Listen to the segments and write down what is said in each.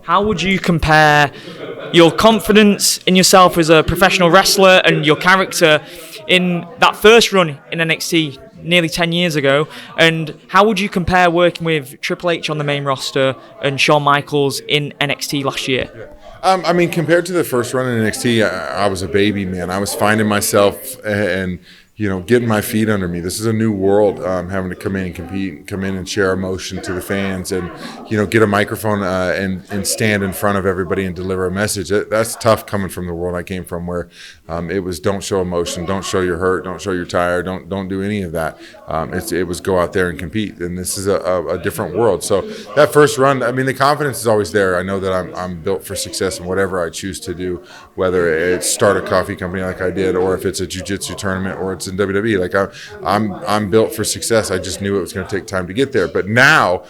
How would you compare your confidence in yourself as a professional wrestler and your character in that first run in NXT nearly 10 years ago, and how would you compare working with Triple H on the main roster and Shawn Michaels in NXT last year? I mean, compared to the first run in NXT, I was a baby, man. I was finding myself and getting my feet under me. This is a new world, having to come in and compete, come in and share emotion to the fans, and get a microphone and stand in front of everybody and deliver a message. That's tough coming from the world I came from, where it was don't show emotion, don't show you're hurt, don't show you're tired, don't do any of that. It was go out there and compete, and this is a different world. So that first run, I mean, the confidence is always there. I know that I'm built for success in whatever I choose to do, whether it's start a coffee company like I did, or if it's a jiu-jitsu tournament, or it's in WWE. Like I'm built for success. I just knew it was going to take time to get there. But now,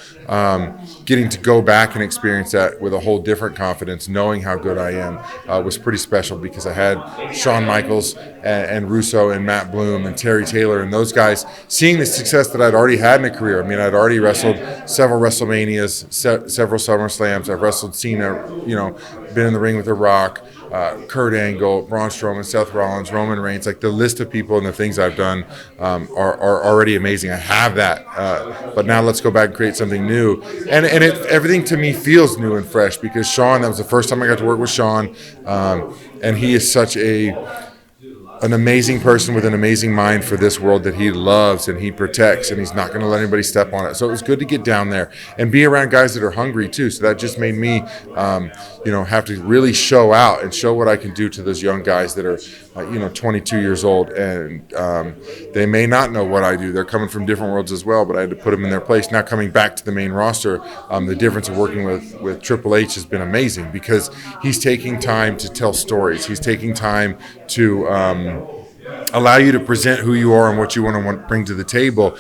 getting to go back and experience that with a whole different confidence, knowing how good I am, was pretty special, because I had Shawn Michaels and Russo and Matt Bloom and Terry Taylor and those guys seeing the success that I'd already had in a career. I mean, I'd already wrestled several WrestleManias, several SummerSlams. I've wrestled Cena, been in the ring with The Rock, Kurt Angle, Braun Strowman, Seth Rollins, Roman Reigns. Like, the list of people and the things I've done are already amazing. I have that, but now let's go back and create something new. And everything to me feels new and fresh, because Shawn, that was the first time I got to work with Shawn, and he is such an amazing person with an amazing mind for this world that he loves and he protects, and he's not going to let anybody step on it. So it was good to get down there and be around guys that are hungry too. So that just made me, have to really show out and show what I can do to those young guys that are, 22 years old, and they may not know what I do. They're coming from different worlds as well, but I had to put them in their place. Now, coming back to the main roster, the difference of working with Triple H has been amazing, because he's taking time to tell stories. He's taking time to allow you to present who you are and what you want to bring to the table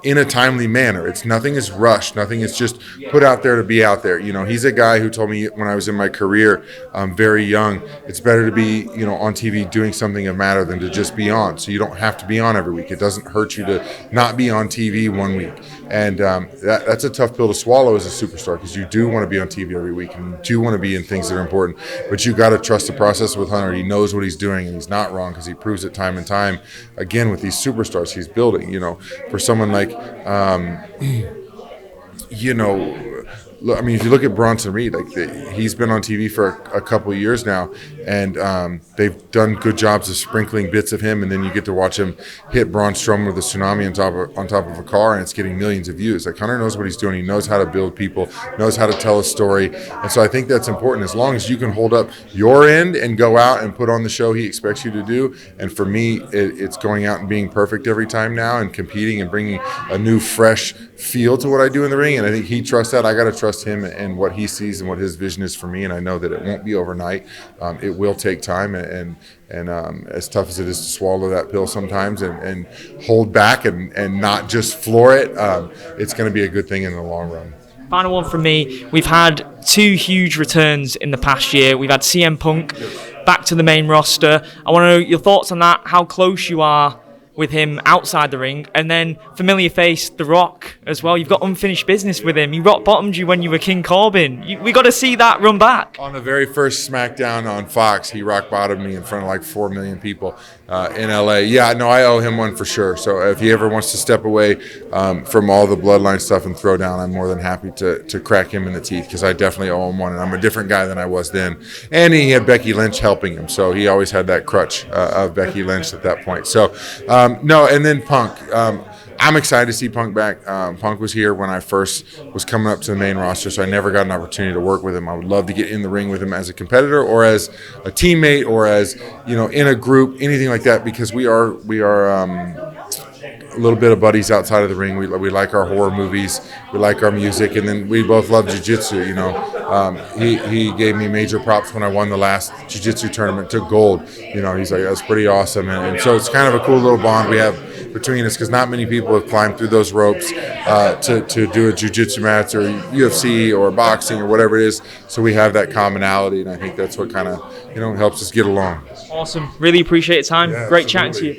in a timely manner. Nothing is rushed. Nothing is just put out there to be out there. He's a guy who told me when I was in my career, very young, it's better to be, on TV doing something of matter than to just be on. So you don't have to be on every week. It doesn't hurt you to not be on TV one week. And that's a tough pill to swallow as a superstar, because you do want to be on TV every week and you do want to be in things that are important. But you got to trust the process with Hunter. He knows what he's doing, and he's not wrong, because he proves it time and time again with these superstars he's building. For someone like look, I mean, if you look at Bronson Reed, he's been on TV for a couple of years now, and they've done good jobs of sprinkling bits of him, and then you get to watch him hit Braun Strowman with a tsunami on top of a car, and it's getting millions of views. Like, Hunter knows what he's doing. He knows how to build people, knows how to tell a story, and so I think that's important. As long as you can hold up your end and go out and put on the show he expects you to do, and for me, it's going out and being perfect every time now, and competing and bringing a new, fresh feel to what I do in the ring, and I think he trusts that. I got to trust him and what he sees and what his vision is for me, and I know that it won't be overnight. It will take time, and as tough as it is to swallow that pill sometimes and hold back and not just floor it, it's going to be a good thing in the long run. Final one from me. We've had two huge returns in the past year. We've had CM Punk back to the main roster. I want to know your thoughts on that, how close you are with him outside the ring, and then familiar face The Rock as well. You've got unfinished business with him. He rock bottomed you when you were King Corbin. We got to see that run back. On the very first SmackDown on Fox, he rock bottomed me in front of like 4 million people in LA. Yeah, no, I owe him one for sure. So if he ever wants to step away from all the bloodline stuff and throw down, I'm more than happy to crack him in the teeth, because I definitely owe him one, and I'm a different guy than I was then. And he had Becky Lynch helping him, so he always had that crutch of Becky Lynch at that point. So no, and then Punk. I'm excited to see Punk back. Punk was here when I first was coming up to the main roster, so I never got an opportunity to work with him. I would love to get in the ring with him as a competitor, or as a teammate, or as in a group, anything like that, because we are a little bit of buddies outside of the ring. We like our horror movies, we like our music, and then we both love jiu-jitsu. He gave me major props when I won the last jiu-jitsu tournament, took gold. He's like, that's pretty awesome, and so it's kind of a cool little bond we have between us, because not many people have climbed through those ropes to do a jiu-jitsu match or UFC or boxing or whatever it is. So we have that commonality, and I think that's what kind of helps us get along. Awesome. Really appreciate your time. Yeah, Great absolutely. chatting to you.